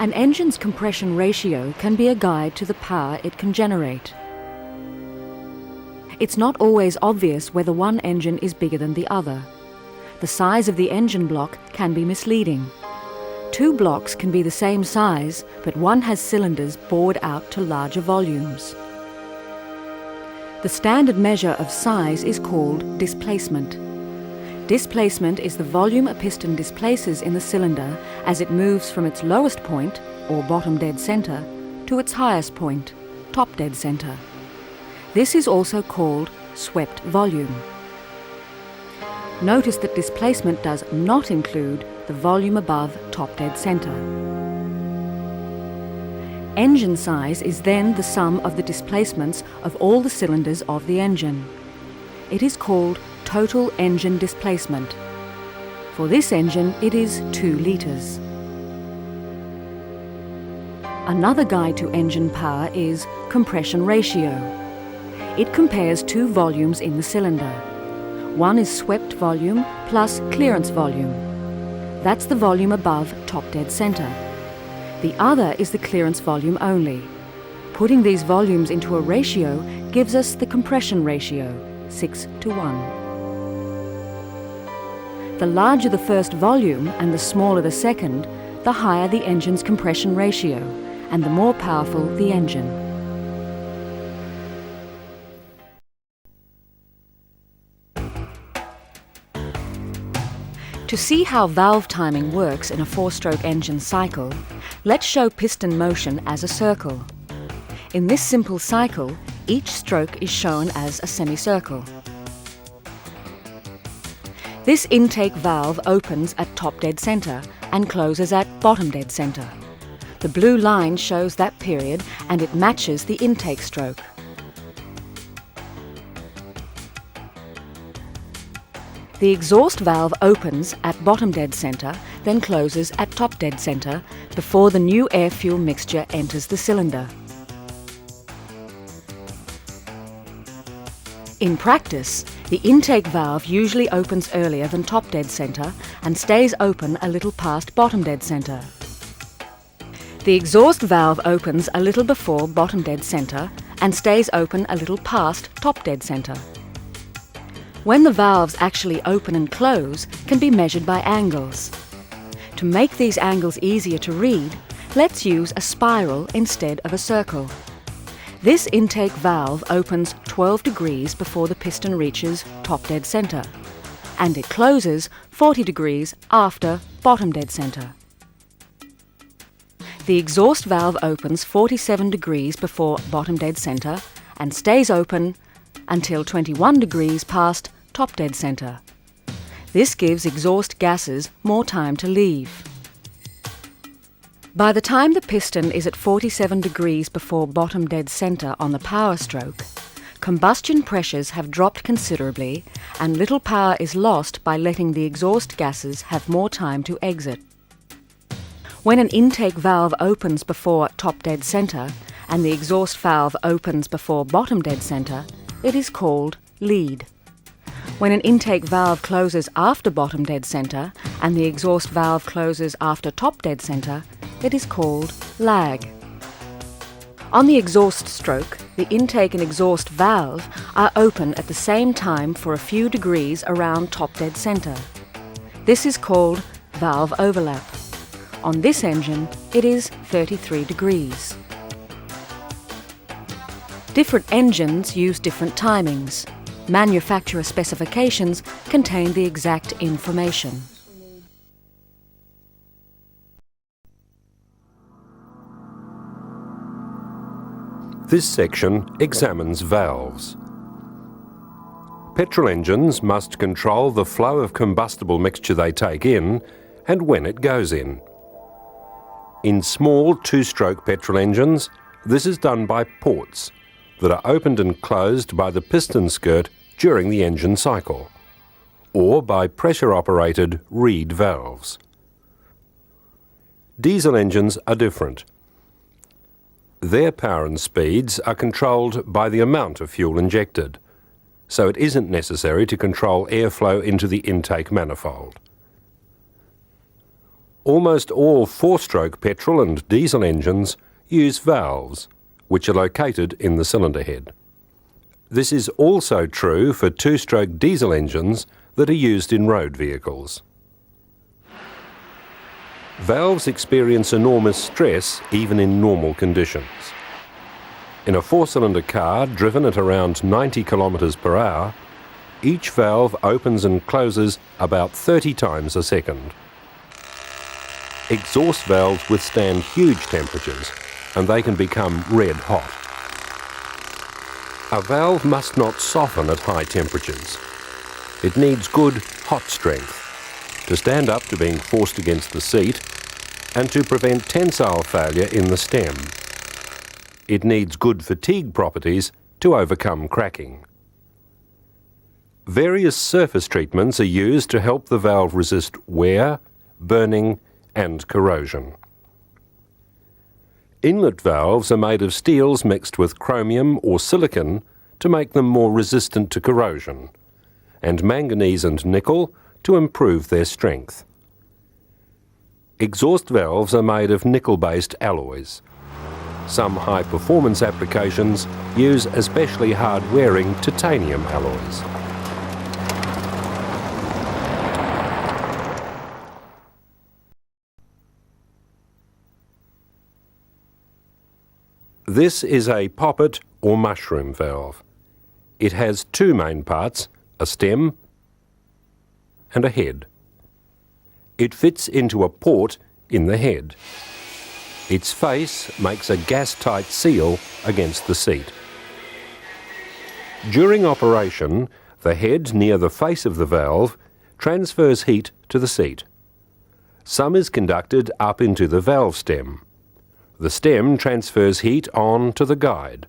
An engine's compression ratio can be a guide to the power it can generate. It's not always obvious whether one engine is bigger than the other. The size of the engine block can be misleading. Two blocks can be the same size, but one has cylinders bored out to larger volumes. The standard measure of size is called displacement. Displacement is the volume a piston displaces in the cylinder as it moves from its lowest point, or bottom dead center, to its highest point, top dead center. This is also called swept volume. Notice that displacement does not include the volume above top dead center. Engine size is then the sum of the displacements of all the cylinders of the engine. It is called total engine displacement. For this engine, it is 2 litres. Another guide to engine power is compression ratio. It compares two volumes in the cylinder. One is swept volume plus clearance volume. That's the volume above top dead center. The other is the clearance volume only. Putting these volumes into a ratio gives us the compression ratio, 6:1. The larger the first volume and the smaller the second, the higher the engine's compression ratio and the more powerful the engine. To see how valve timing works in a 4-stroke engine cycle, let's show piston motion as a circle. In this simple cycle, each stroke is shown as a semicircle. This intake valve opens at top dead center and closes at bottom dead center. The blue line shows that period and it matches the intake stroke. The exhaust valve opens at bottom dead center, then closes at top dead center before the new air-fuel mixture enters the cylinder. In practice, the intake valve usually opens earlier than top dead center and stays open a little past bottom dead center. The exhaust valve opens a little before bottom dead center and stays open a little past top dead center. When the valves actually open and close can be measured by angles. To make these angles easier to read, let's use a spiral instead of a circle. This intake valve opens 12 degrees before the piston reaches top dead center, and it closes 40 degrees after bottom dead center. The exhaust valve opens 47 degrees before bottom dead center and stays open until 21 degrees past top dead center. This gives exhaust gases more time to leave. By the time the piston is at 47 degrees before bottom dead center on the power stroke, combustion pressures have dropped considerably and little power is lost by letting the exhaust gases have more time to exit. When an intake valve opens before top dead center and the exhaust valve opens before bottom dead center, it is called lead. When an intake valve closes after bottom dead center and the exhaust valve closes after top dead center, it is called lag. On the exhaust stroke, the intake and exhaust valve are open at the same time for a few degrees around top dead center. This is called valve overlap. On this engine, it is 33 degrees. Different engines use different timings. Manufacturer specifications contain the exact information. This section examines valves. Petrol engines must control the flow of combustible mixture they take in and when it goes in. In small 2-stroke petrol engines, this is done by ports that are opened and closed by the piston skirt during the engine cycle, or by pressure-operated reed valves. Diesel engines are different. Their power and speeds are controlled by the amount of fuel injected, so it isn't necessary to control airflow into the intake manifold. Almost all four-stroke petrol and diesel engines use valves, which are located in the cylinder head. This is also true for two-stroke diesel engines that are used in road vehicles. Valves experience enormous stress even in normal conditions. In a four-cylinder car driven at around 90 kilometres per hour, each valve opens and closes about 30 times a second. Exhaust valves withstand huge temperatures and they can become red hot. A valve must not soften at high temperatures. It needs good hot strength to stand up to being forced against the seat and to prevent tensile failure in the stem. It needs good fatigue properties to overcome cracking. Various surface treatments are used to help the valve resist wear, burning and corrosion. Inlet valves are made of steels mixed with chromium or silicon to make them more resistant to corrosion, and manganese and nickel to improve their strength. Exhaust valves are made of nickel-based alloys. Some high-performance applications use especially hard-wearing titanium alloys. This is a poppet or mushroom valve. It has two main parts, a stem and a head. It fits into a port in the head. Its face makes a gas-tight seal against the seat. During operation, the head near the face of the valve transfers heat to the seat. Some is conducted up into the valve stem. The stem transfers heat on to the guide,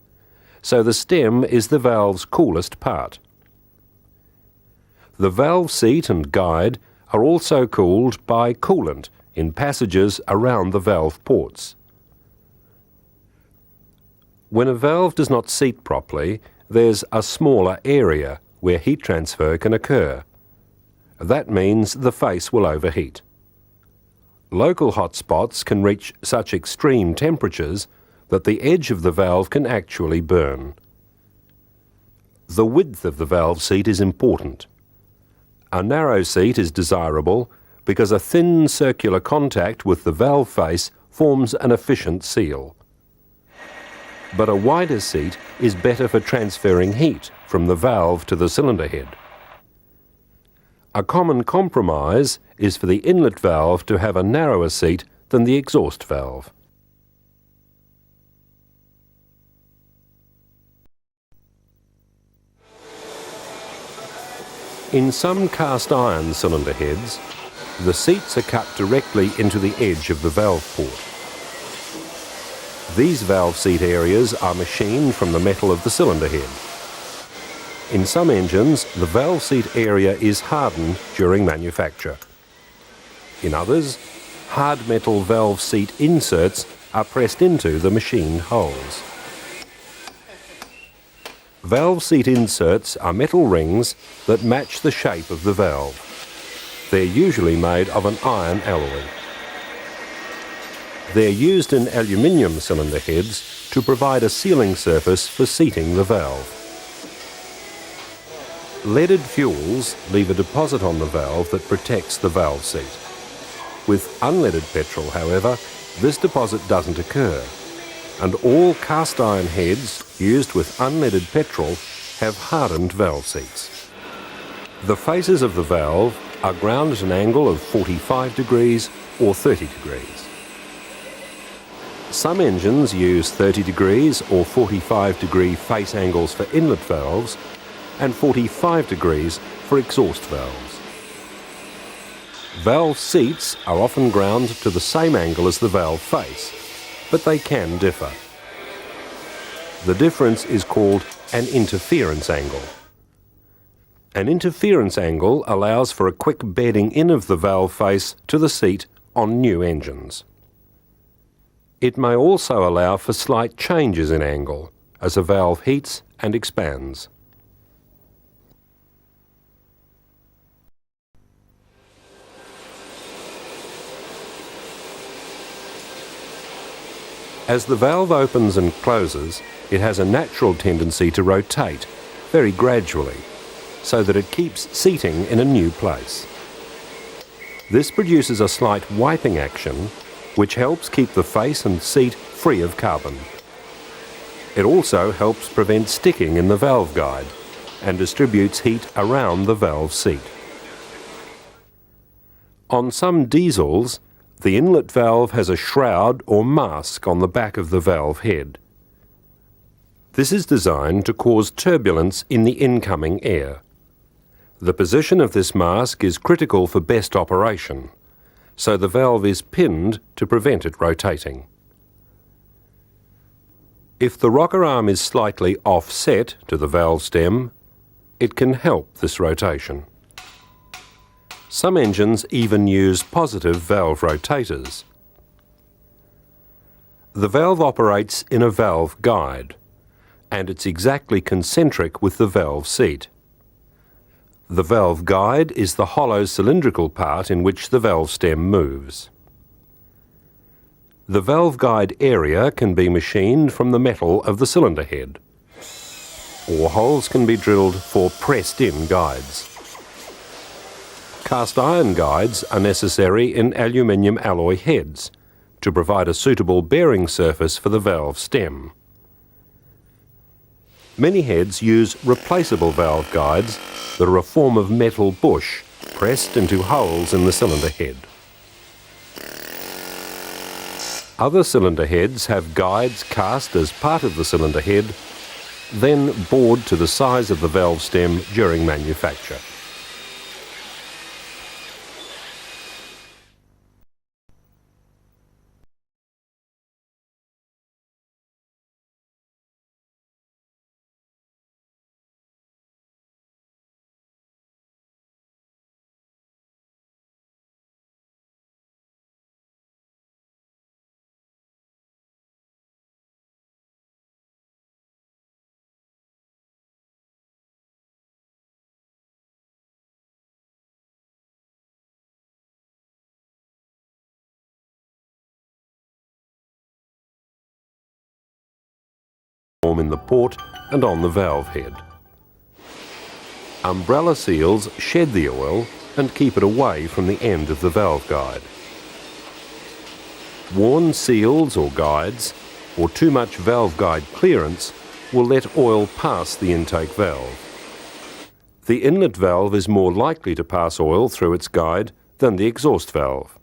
so the stem is the valve's coolest part. The valve seat and guide are also cooled by coolant in passages around the valve ports. When a valve does not seat properly, there's a smaller area where heat transfer can occur. That means the face will overheat. Local hot spots can reach such extreme temperatures that the edge of the valve can actually burn. The width of the valve seat is important. A narrow seat is desirable because a thin circular contact with the valve face forms an efficient seal. But a wider seat is better for transferring heat from the valve to the cylinder head. A common compromise is for the inlet valve to have a narrower seat than the exhaust valve. In some cast iron cylinder heads, the seats are cut directly into the edge of the valve port. These valve seat areas are machined from the metal of the cylinder head. In some engines, the valve seat area is hardened during manufacture. In others, hard metal valve seat inserts are pressed into the machined holes. Valve seat inserts are metal rings that match the shape of the valve. They're usually made of an iron alloy. They're used in aluminium cylinder heads to provide a sealing surface for seating the valve. Leaded fuels leave a deposit on the valve that protects the valve seat. With unleaded petrol, however, this deposit doesn't occur, and all cast iron heads used with unleaded petrol have hardened valve seats. The faces of the valve are ground at an angle of 45 degrees or 30 degrees. Some engines use 30 degrees or 45 degree face angles for inlet valves and 45 degrees for exhaust valves. Valve seats are often ground to the same angle as the valve face, but they can differ. The difference is called an interference angle. An interference angle allows for a quick bedding in of the valve face to the seat on new engines. It may also allow for slight changes in angle as a valve heats and expands. As the valve opens and closes, it has a natural tendency to rotate, very gradually, so that it keeps seating in a new place. This produces a slight wiping action, which helps keep the face and seat free of carbon. It also helps prevent sticking in the valve guide and distributes heat around the valve seat. On some diesels, the inlet valve has a shroud or mask on the back of the valve head. This is designed to cause turbulence in the incoming air. The position of this mask is critical for best operation, so the valve is pinned to prevent it rotating. If the rocker arm is slightly offset to the valve stem, it can help this rotation. Some engines even use positive valve rotators. The valve operates in a valve guide, and it's exactly concentric with the valve seat. The valve guide is the hollow cylindrical part in which the valve stem moves. The valve guide area can be machined from the metal of the cylinder head, or holes can be drilled for pressed-in guides. Cast iron guides are necessary in aluminium alloy heads to provide a suitable bearing surface for the valve stem. Many heads use replaceable valve guides that are a form of metal bush pressed into holes in the cylinder head. Other cylinder heads have guides cast as part of the cylinder head, then bored to the size of the valve stem during manufacture. In the port and on the valve head. Umbrella seals shed the oil and keep it away from the end of the valve guide. Worn seals or guides, or too much valve guide clearance, will let oil pass the intake valve. The inlet valve is more likely to pass oil through its guide than the exhaust valve.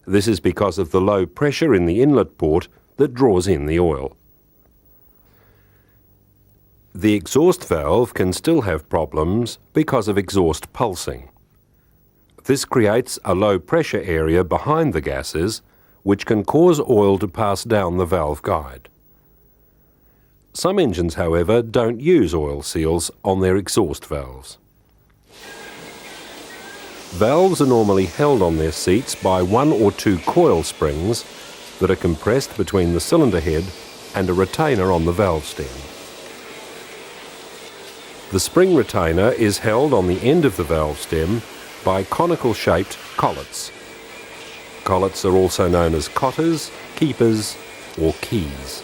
This is because of the low pressure in the inlet port that draws in the oil. The exhaust valve can still have problems because of exhaust pulsing. This creates a low pressure area behind the gases, which can cause oil to pass down the valve guide. Some engines, however, don't use oil seals on their exhaust valves. Valves are normally held on their seats by 1 or 2 coil springs that are compressed between the cylinder head and a retainer on the valve stem. The spring retainer is held on the end of the valve stem by conical-shaped collets. Collets are also known as cotters, keepers, or keys.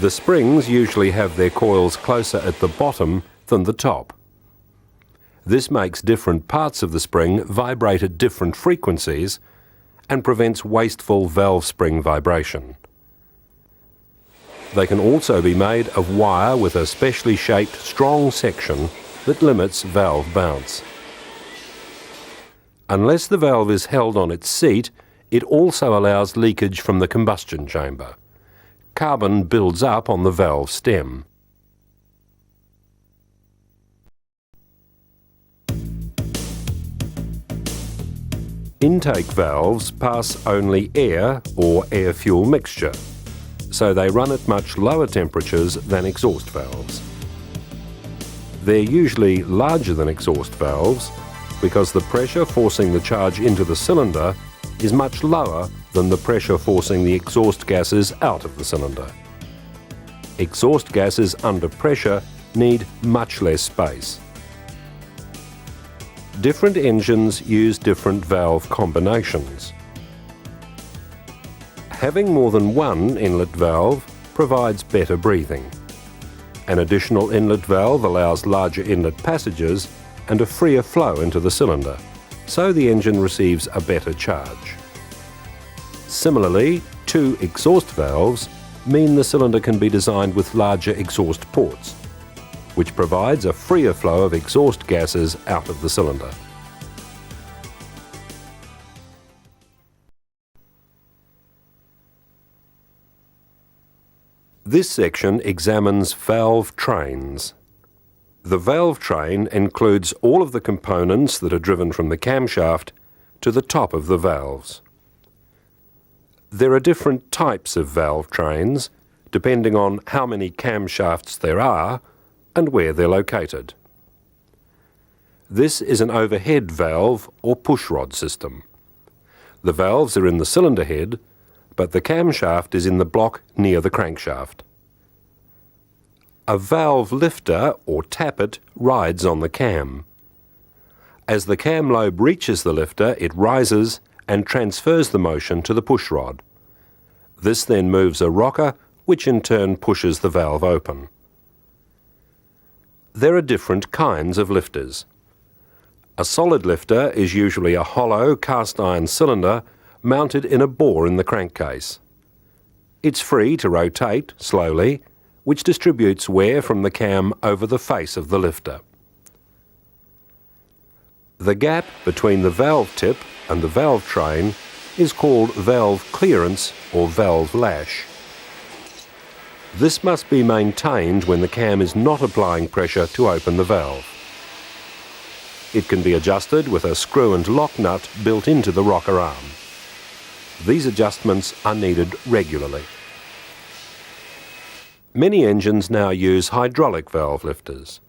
The springs usually have their coils closer at the bottom than the top. This makes different parts of the spring vibrate at different frequencies and prevents wasteful valve spring vibration. They can also be made of wire with a specially shaped strong section that limits valve bounce. Unless the valve is held on its seat, it also allows leakage from the combustion chamber. Carbon builds up on the valve stem. Intake valves pass only air or air-fuel mixture, so they run at much lower temperatures than exhaust valves. They're usually larger than exhaust valves because the pressure forcing the charge into the cylinder is much lower than the pressure forcing the exhaust gases out of the cylinder. Exhaust gases under pressure need much less space. Different engines use different valve combinations. Having more than one inlet valve provides better breathing. An additional inlet valve allows larger inlet passages and a freer flow into the cylinder, so the engine receives a better charge. Similarly, two exhaust valves mean the cylinder can be designed with larger exhaust ports, which provides a freer flow of exhaust gases out of the cylinder. This section examines valve trains. The valve train includes all of the components that are driven from the camshaft to the top of the valves. There are different types of valve trains, depending on how many camshafts there are and where they're located. This is an overhead valve or pushrod system. The valves are in the cylinder head, but the camshaft is in the block near the crankshaft. A valve lifter or tappet rides on the cam. As the cam lobe reaches the lifter, it rises and transfers the motion to the pushrod. This then moves a rocker, which in turn pushes the valve open. There are different kinds of lifters. A solid lifter is usually a hollow cast iron cylinder mounted in a bore in the crankcase. It's free to rotate slowly, which distributes wear from the cam over the face of the lifter. The gap between the valve tip and the valve train is called valve clearance or valve lash. This must be maintained when the cam is not applying pressure to open the valve. It can be adjusted with a screw and lock nut built into the rocker arm. These adjustments are needed regularly. Many engines now use hydraulic valve lifters.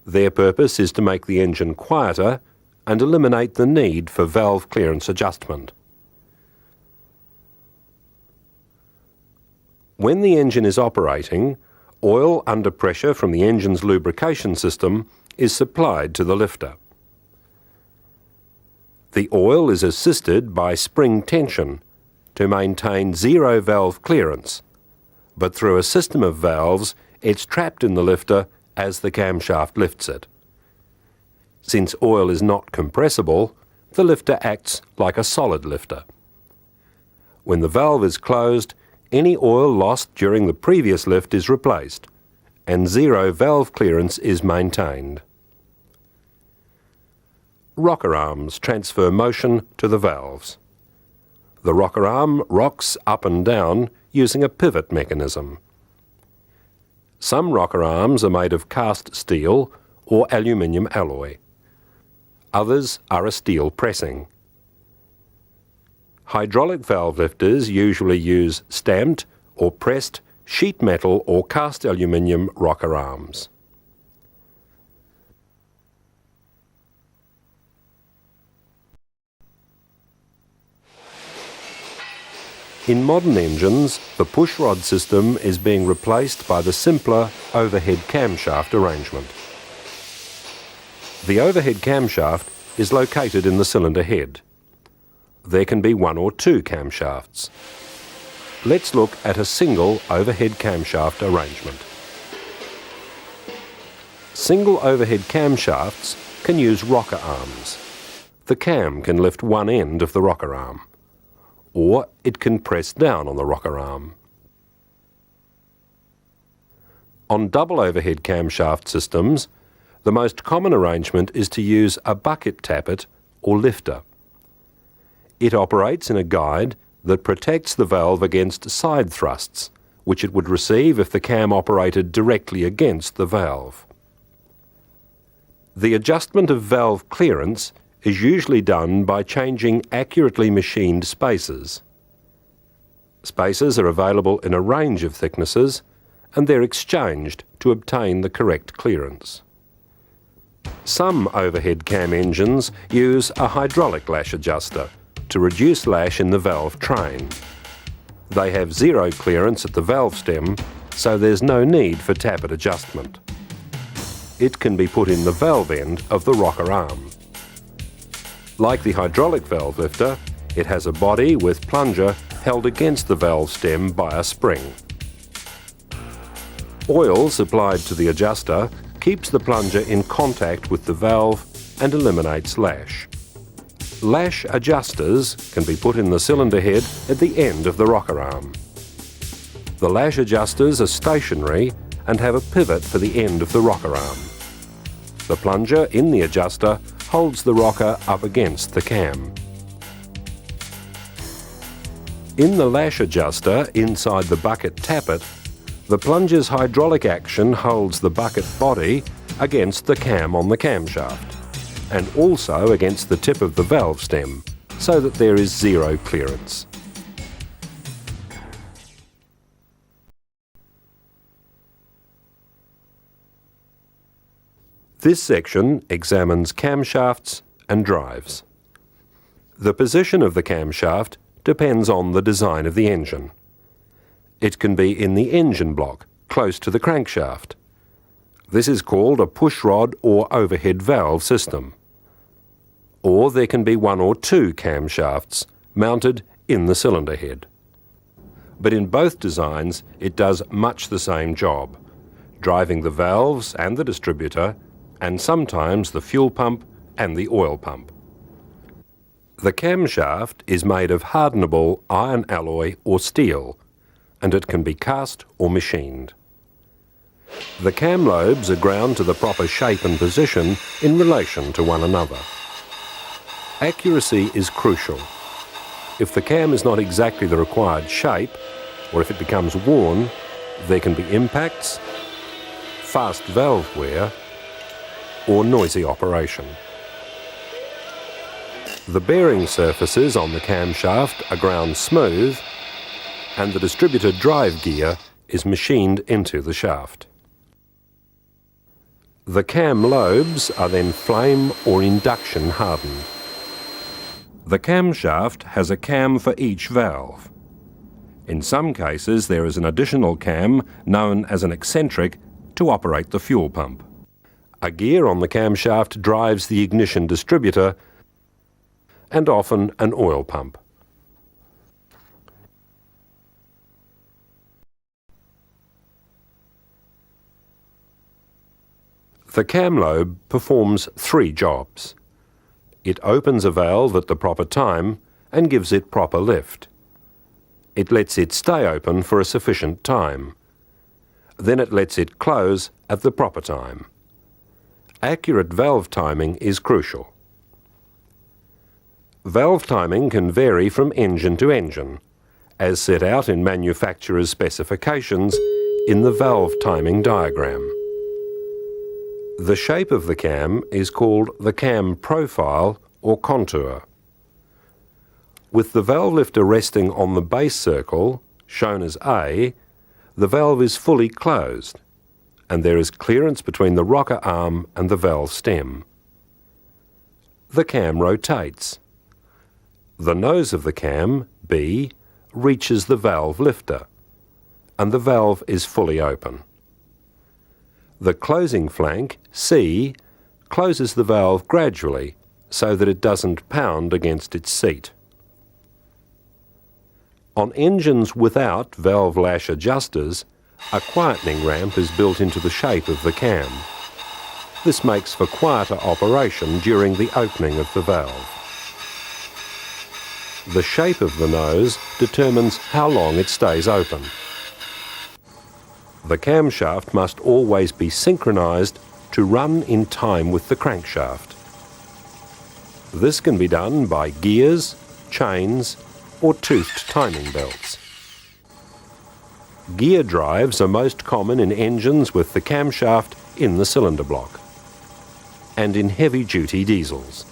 Their purpose is to make the engine quieter and eliminate the need for valve clearance adjustment. When the engine is operating, oil under pressure from the engine's lubrication system is supplied to the lifter. The oil is assisted by spring tension to maintain zero valve clearance, but through a system of valves, it's trapped in the lifter as the camshaft lifts it. Since oil is not compressible, the lifter acts like a solid lifter. When the valve is closed, any oil lost during the previous lift is replaced, and zero valve clearance is maintained. Rocker arms transfer motion to the valves. The rocker arm rocks up and down using a pivot mechanism. Some rocker arms are made of cast steel or aluminium alloy. Others are a steel pressing. Hydraulic valve lifters usually use stamped or pressed sheet metal or cast aluminium rocker arms. In modern engines, the pushrod system is being replaced by the simpler overhead camshaft arrangement. The overhead camshaft is located in the cylinder head. There can be one or two camshafts. Let's look at a single overhead camshaft arrangement. Single overhead camshafts can use rocker arms. The cam can lift one end of the rocker arm, or it can press down on the rocker arm. On double overhead camshaft systems, the most common arrangement is to use a bucket tappet or lifter. It operates in a guide that protects the valve against side thrusts, which it would receive if the cam operated directly against the valve. The adjustment of valve clearance is usually done by changing accurately machined spacers. Spacers are available in a range of thicknesses, and they're exchanged to obtain the correct clearance. Some overhead cam engines use a hydraulic lash adjuster to reduce lash in the valve train. They have zero clearance at the valve stem, so there's no need for tappet adjustment. It can be put in the valve end of the rocker arm. Like the hydraulic valve lifter, it has a body with plunger held against the valve stem by a spring. Oil supplied to the adjuster keeps the plunger in contact with the valve and eliminates lash. Lash adjusters can be put in the cylinder head at the end of the rocker arm. The lash adjusters are stationary and have a pivot for the end of the rocker arm. The plunger in the adjuster holds the rocker up against the cam. In the lash adjuster inside the bucket tappet, the plunger's hydraulic action holds the bucket body against the cam on the camshaft and also against the tip of the valve stem so that there is zero clearance. This section examines camshafts and drives. The position of the camshaft depends on the design of the engine. It can be in the engine block, close to the crankshaft. This is called a pushrod or overhead valve system. Or there can be one or two camshafts mounted in the cylinder head. But in both designs, it does much the same job, driving the valves and the distributor, and sometimes the fuel pump and the oil pump. The camshaft is made of hardenable iron alloy or steel, and it can be cast or machined. The cam lobes are ground to the proper shape and position in relation to one another. Accuracy is crucial. If the cam is not exactly the required shape, or if it becomes worn, there can be impacts, fast valve wear, or noisy operation. The bearing surfaces on the camshaft are ground smooth, and the distributor drive gear is machined into the shaft. The cam lobes are then flame or induction hardened. The camshaft has a cam for each valve. In some cases there is an additional cam known as an eccentric to operate the fuel pump. A gear on the camshaft drives the ignition distributor and often an oil pump. The cam lobe performs three jobs. It opens a valve at the proper time and gives it proper lift. It lets it stay open for a sufficient time. Then it lets it close at the proper time. Accurate valve timing is crucial. Valve timing can vary from engine to engine, as set out in manufacturer's specifications in the valve timing diagram. The shape of the cam is called the cam profile or contour. With the valve lifter resting on the base circle, shown as A, the valve is fully closed, and there is clearance between the rocker arm and the valve stem. The cam rotates. The nose of the cam, B, reaches the valve lifter, and the valve is fully open. The closing flank, C, closes the valve gradually so that it doesn't pound against its seat. On engines without valve lash adjusters, a quietening ramp is built into the shape of the cam. This makes for quieter operation during the opening of the valve. The shape of the nose determines how long it stays open. The camshaft must always be synchronized to run in time with the crankshaft. This can be done by gears, chains, or toothed timing belts. Gear drives are most common in engines with the camshaft in the cylinder block, and in heavy-duty diesels.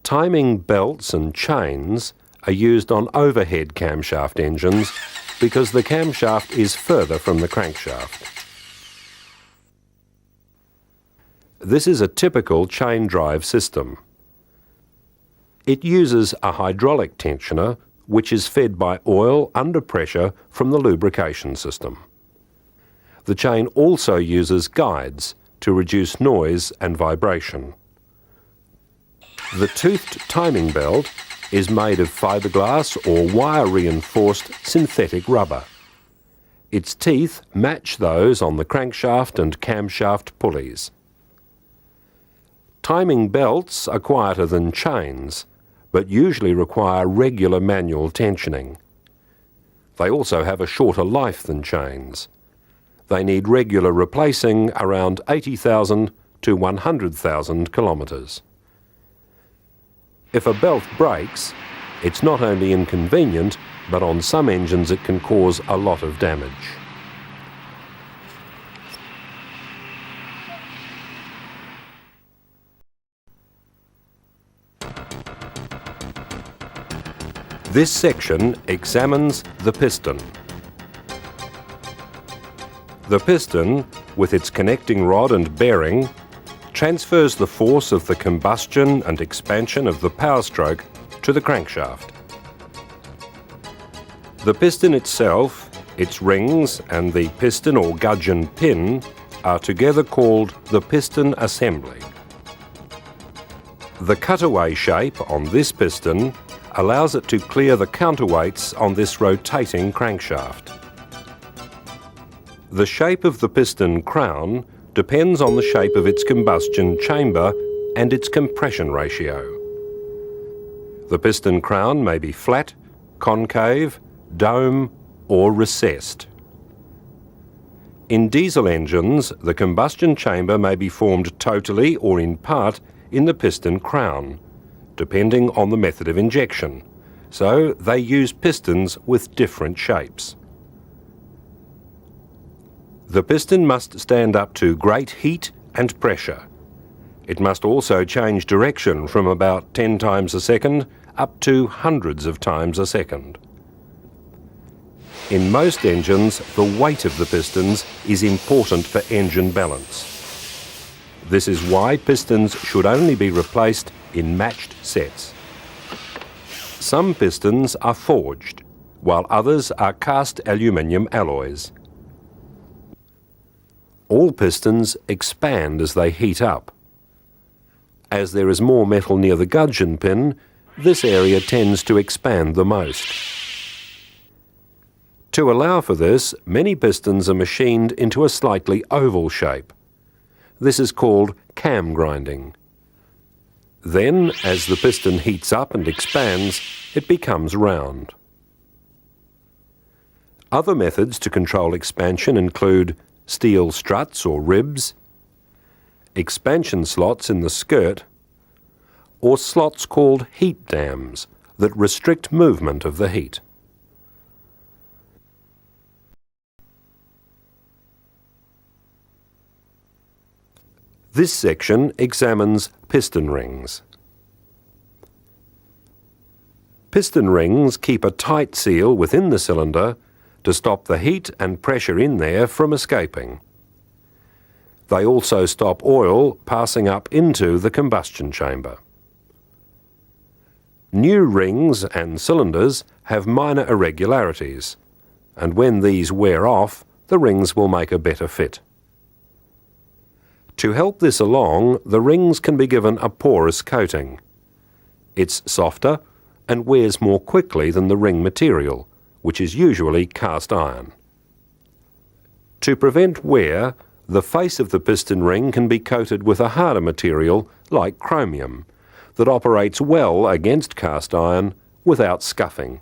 Timing belts and chains are used on overhead camshaft engines because the camshaft is further from the crankshaft. This is a typical chain drive system. It uses a hydraulic tensioner which is fed by oil under pressure from the lubrication system. The chain also uses guides to reduce noise and vibration. The toothed timing belt is made of fiberglass or wire-reinforced synthetic rubber. Its teeth match those on the crankshaft and camshaft pulleys. Timing belts are quieter than chains, but usually require regular manual tensioning. They also have a shorter life than chains. They need regular replacing around 80,000 to 100,000 kilometres. If a belt breaks, it's not only inconvenient, but on some engines it can cause a lot of damage. This section examines the piston. The piston, with its connecting rod and bearing, transfers the force of the combustion and expansion of the power stroke to the crankshaft. The piston itself, its rings and the piston or gudgeon pin are together called the piston assembly. The cutaway shape on this piston allows it to clear the counterweights on this rotating crankshaft. The shape of the piston crown depends on the shape of its combustion chamber and its compression ratio. The piston crown may be flat, concave, dome or recessed. In diesel engines, the combustion chamber may be formed totally or in part in the piston crown, depending on the method of injection, so they use pistons with different shapes. The piston must stand up to great heat and pressure. It must also change direction from about 10 times a second up to hundreds of times a second. In most engines, the weight of the pistons is important for engine balance. This is why pistons should only be replaced in matched sets. Some pistons are forged, while others are cast aluminium alloys. All pistons expand as they heat up. As there is more metal near the gudgeon pin, this area tends to expand the most. To allow for this, many pistons are machined into a slightly oval shape. This is called cam grinding. Then, as the piston heats up and expands, it becomes round. Other methods to control expansion include steel struts or ribs, expansion slots in the skirt, or slots called heat dams that restrict movement of the heat. This section examines piston rings. Piston rings keep a tight seal within the cylinder to stop the heat and pressure in there from escaping. They also stop oil passing up into the combustion chamber. New rings and cylinders have minor irregularities, and when these wear off, the rings will make a better fit. To help this along, the rings can be given a porous coating. It's softer and wears more quickly than the ring material, which is usually cast iron. To prevent wear, the face of the piston ring can be coated with a harder material like chromium that operates well against cast iron without scuffing.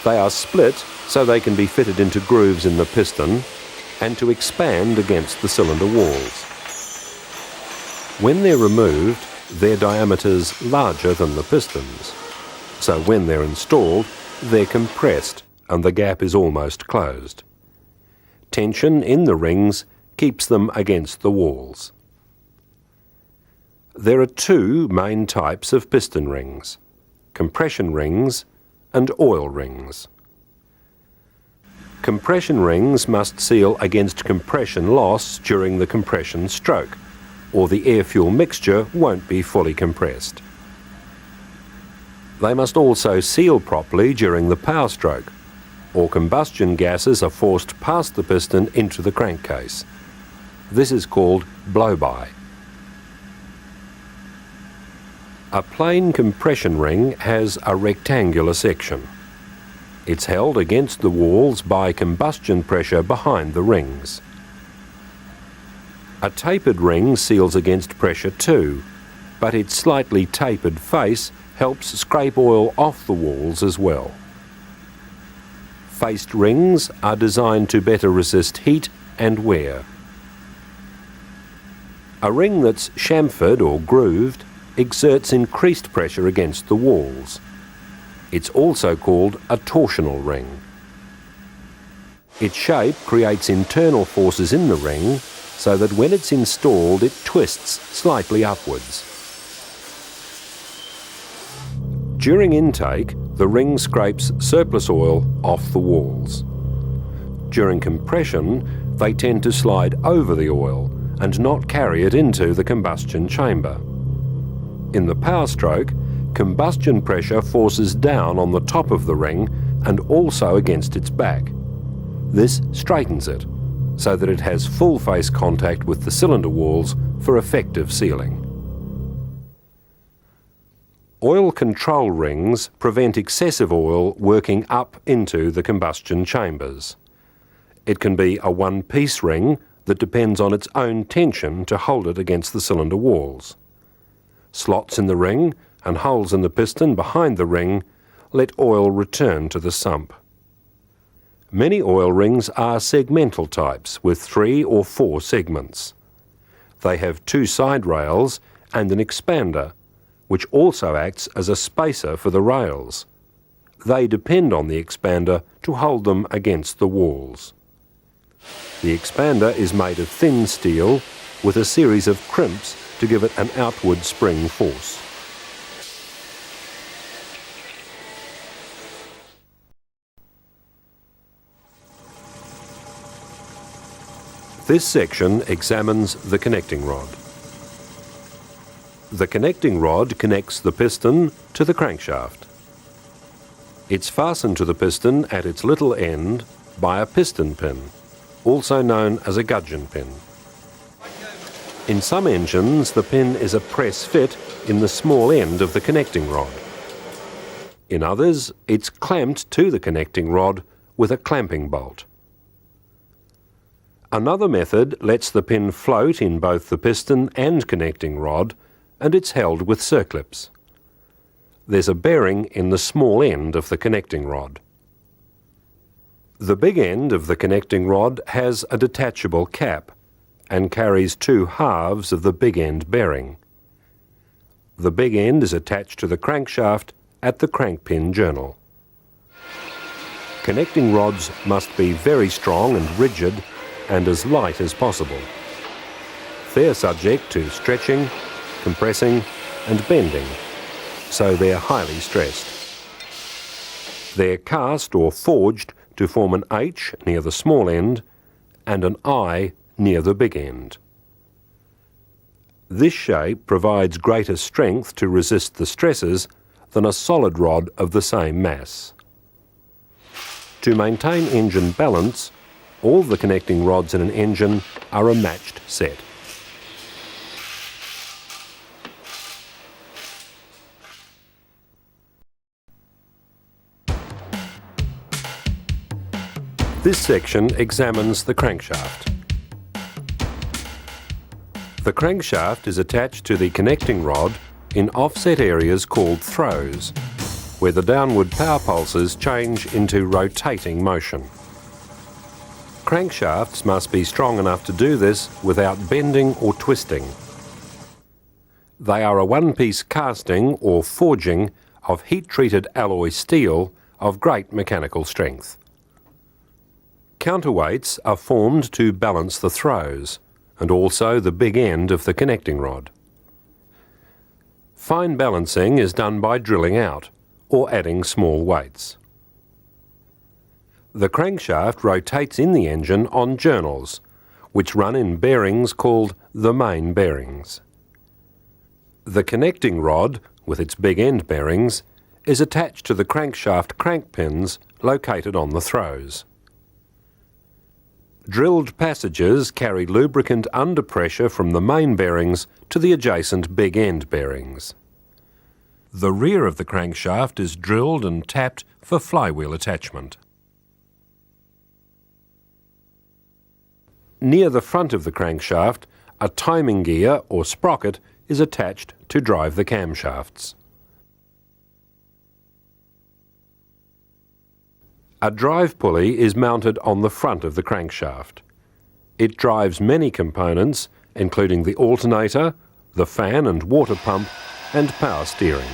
They are split so they can be fitted into grooves in the piston and to expand against the cylinder walls. When they're removed, their diameter's larger than the pistons, so when they're installed, they're compressed and the gap is almost closed. Tension in the rings keeps them against the walls. There are two main types of piston rings: compression rings and oil rings. Compression rings must seal against compression loss during the compression stroke, or the air-fuel mixture won't be fully compressed. They must also seal properly during the power stroke, or combustion gases are forced past the piston into the crankcase. This is called blow-by. A plain compression ring has a rectangular section. It's held against the walls by combustion pressure behind the rings. A tapered ring seals against pressure too, but its slightly tapered face helps scrape oil off the walls as well. Faced rings are designed to better resist heat and wear. A ring that's chamfered or grooved exerts increased pressure against the walls. It's also called a torsional ring. Its shape creates internal forces in the ring so that when it's installed it twists slightly upwards. During intake, the ring scrapes surplus oil off the walls. During compression, they tend to slide over the oil and not carry it into the combustion chamber. In the power stroke, combustion pressure forces down on the top of the ring and also against its back. This straightens it so that it has full face contact with the cylinder walls for effective sealing. Oil control rings prevent excessive oil working up into the combustion chambers. It can be a one-piece ring that depends on its own tension to hold it against the cylinder walls. Slots in the ring and holes in the piston behind the ring let oil return to the sump. Many oil rings are segmental types with 3 or 4 segments. They have 2 side rails and an expander, which also acts as a spacer for the rails. They depend on the expander to hold them against the walls. The expander is made of thin steel with a series of crimps to give it an outward spring force. This section examines the connecting rod. The connecting rod connects the piston to the crankshaft. It's fastened to the piston at its little end by a piston pin, also known as a gudgeon pin. In some engines, the pin is a press fit in the small end of the connecting rod. In others, it's clamped to the connecting rod with a clamping bolt. Another method lets the pin float in both the piston and connecting rod, and it's held with circlips. There's a bearing in the small end of the connecting rod. The big end of the connecting rod has a detachable cap and carries 2 halves of the big end bearing. The big end is attached to the crankshaft at the crank pin journal. Connecting rods must be very strong and rigid and as light as possible. They're subject to stretching, compressing and bending, so they're highly stressed. They're cast or forged to form an H near the small end and an I near the big end. This shape provides greater strength to resist the stresses than a solid rod of the same mass. To maintain engine balance, all the connecting rods in an engine are a matched set. This section examines the crankshaft. The crankshaft is attached to the connecting rod in offset areas called throws, where the downward power pulses change into rotating motion. Crankshafts must be strong enough to do this without bending or twisting. They are a one-piece casting or forging of heat-treated alloy steel of great mechanical strength. Counterweights are formed to balance the throws and also the big end of the connecting rod. Fine balancing is done by drilling out or adding small weights. The crankshaft rotates in the engine on journals, which run in bearings called the main bearings. The connecting rod, with its big end bearings, is attached to the crankshaft crank pins located on the throws. Drilled passages carry lubricant under pressure from the main bearings to the adjacent big end bearings. The rear of the crankshaft is drilled and tapped for flywheel attachment. Near the front of the crankshaft, a timing gear or sprocket is attached to drive the camshafts. A drive pulley is mounted on the front of the crankshaft. It drives many components, including the alternator, the fan and water pump, and power steering.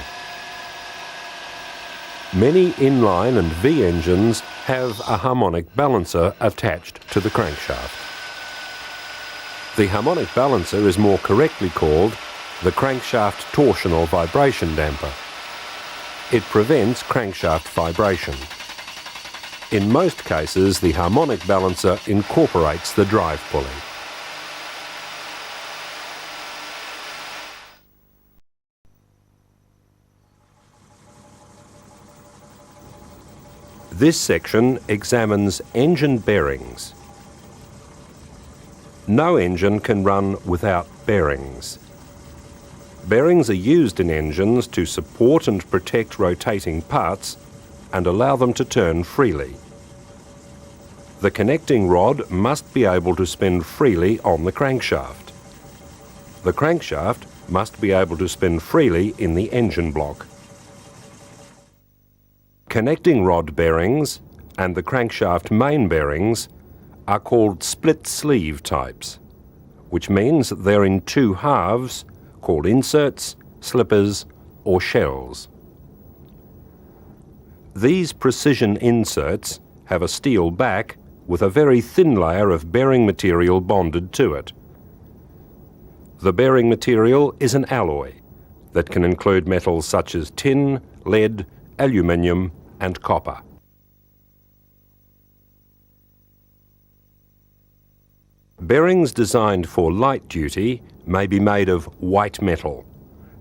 Many inline and V engines have a harmonic balancer attached to the crankshaft. The harmonic balancer is more correctly called the crankshaft torsional vibration damper. It prevents crankshaft vibration. In most cases, the harmonic balancer incorporates the drive pulley. This section examines engine bearings. No engine can run without bearings. Bearings are used in engines to support and protect rotating parts and allow them to turn freely. The connecting rod must be able to spin freely on the crankshaft. The crankshaft must be able to spin freely in the engine block. Connecting rod bearings and the crankshaft main bearings are called split sleeve types, which means that they're in two halves called inserts, slippers or shells. These precision inserts have a steel back with a very thin layer of bearing material bonded to it. The bearing material is an alloy that can include metals such as tin, lead, aluminium and copper. Bearings designed for light duty may be made of white metal.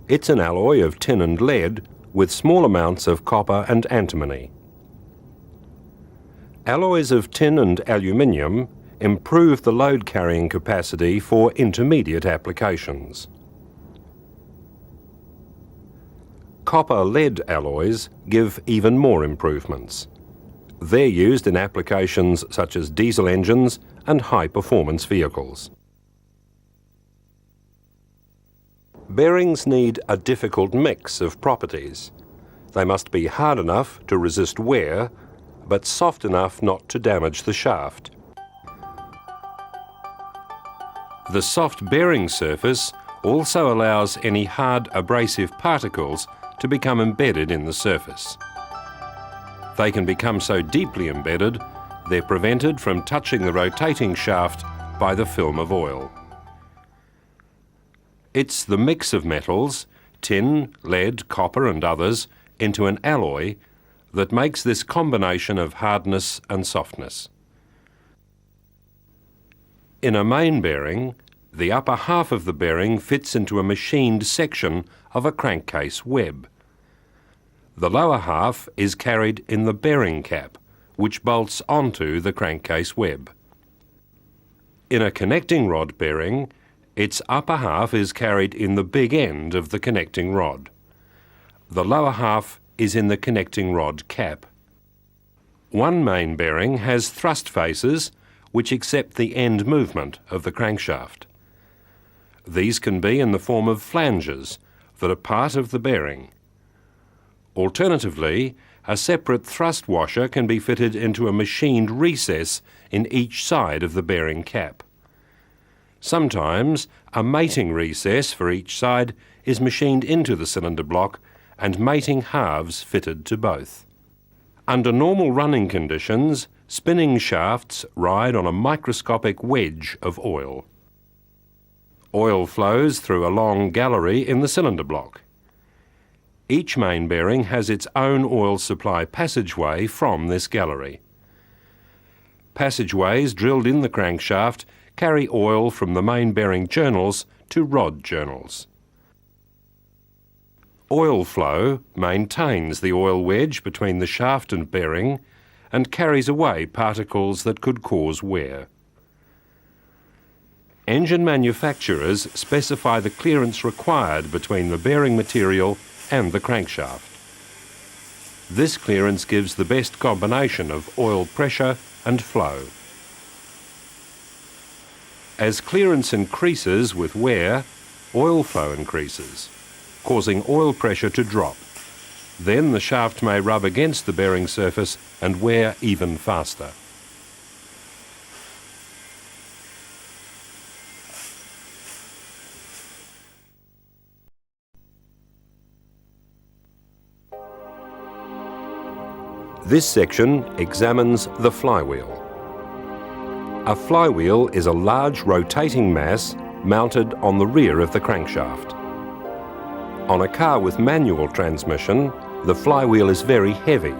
It's an alloy of tin and lead with small amounts of copper and antimony. Alloys of tin and aluminium improve the load carrying capacity for intermediate applications. Copper-lead alloys give even more improvements. They're used in applications such as diesel engines and high-performance vehicles. Bearings need a difficult mix of properties. They must be hard enough to resist wear, but soft enough not to damage the shaft. The soft bearing surface also allows any hard abrasive particles to become embedded in the surface. They can become so deeply embedded, they're prevented from touching the rotating shaft by the film of oil. It's the mix of metals, tin, lead, copper and others, into an alloy that makes this combination of hardness and softness. In a main bearing, the upper half of the bearing fits into a machined section of a crankcase web. The lower half is carried in the bearing cap, which bolts onto the crankcase web. In a connecting rod bearing, its upper half is carried in the big end of the connecting rod. The lower half is in the connecting rod cap. One main bearing has thrust faces which accept the end movement of the crankshaft. These can be in the form of flanges that are part of the bearing. Alternatively, a separate thrust washer can be fitted into a machined recess in each side of the bearing cap. Sometimes a mating recess for each side is machined into the cylinder block and mating halves fitted to both. Under normal running conditions, spinning shafts ride on a microscopic wedge of oil. Oil flows through a long gallery in the cylinder block. Each main bearing has its own oil supply passageway from this gallery. Passageways drilled in the crankshaft carry oil from the main bearing journals to rod journals. Oil flow maintains the oil wedge between the shaft and bearing and carries away particles that could cause wear. engine manufacturers specify the clearance required between the bearing material and the crankshaft. This clearance gives the best combination of oil pressure and flow. As clearance increases with wear, oil flow increases, causing oil pressure to drop. Then the shaft may rub against the bearing surface and wear even faster. This section examines the flywheel. A flywheel is a large rotating mass mounted on the rear of the crankshaft. On a car with manual transmission, the flywheel is very heavy,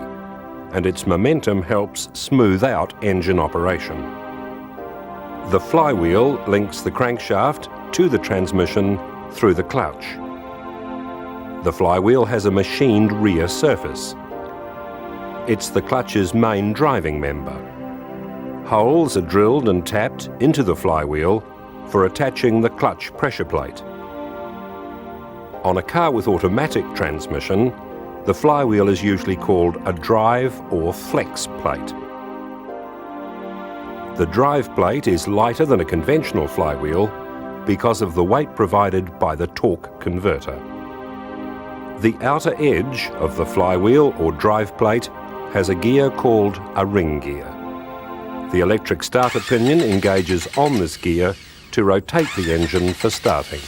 and its momentum helps smooth out engine operation. The flywheel links the crankshaft to the transmission through the clutch. The flywheel has a machined rear surface. It's the clutch's main driving member. Holes are drilled and tapped into the flywheel for attaching the clutch pressure plate. On a car with automatic transmission, the flywheel is usually called a drive or flex plate. The drive plate is lighter than a conventional flywheel because of the weight provided by the torque converter. The outer edge of the flywheel or drive plate has a gear called a ring gear. The electric starter pinion engages on this gear to rotate the engine for starting.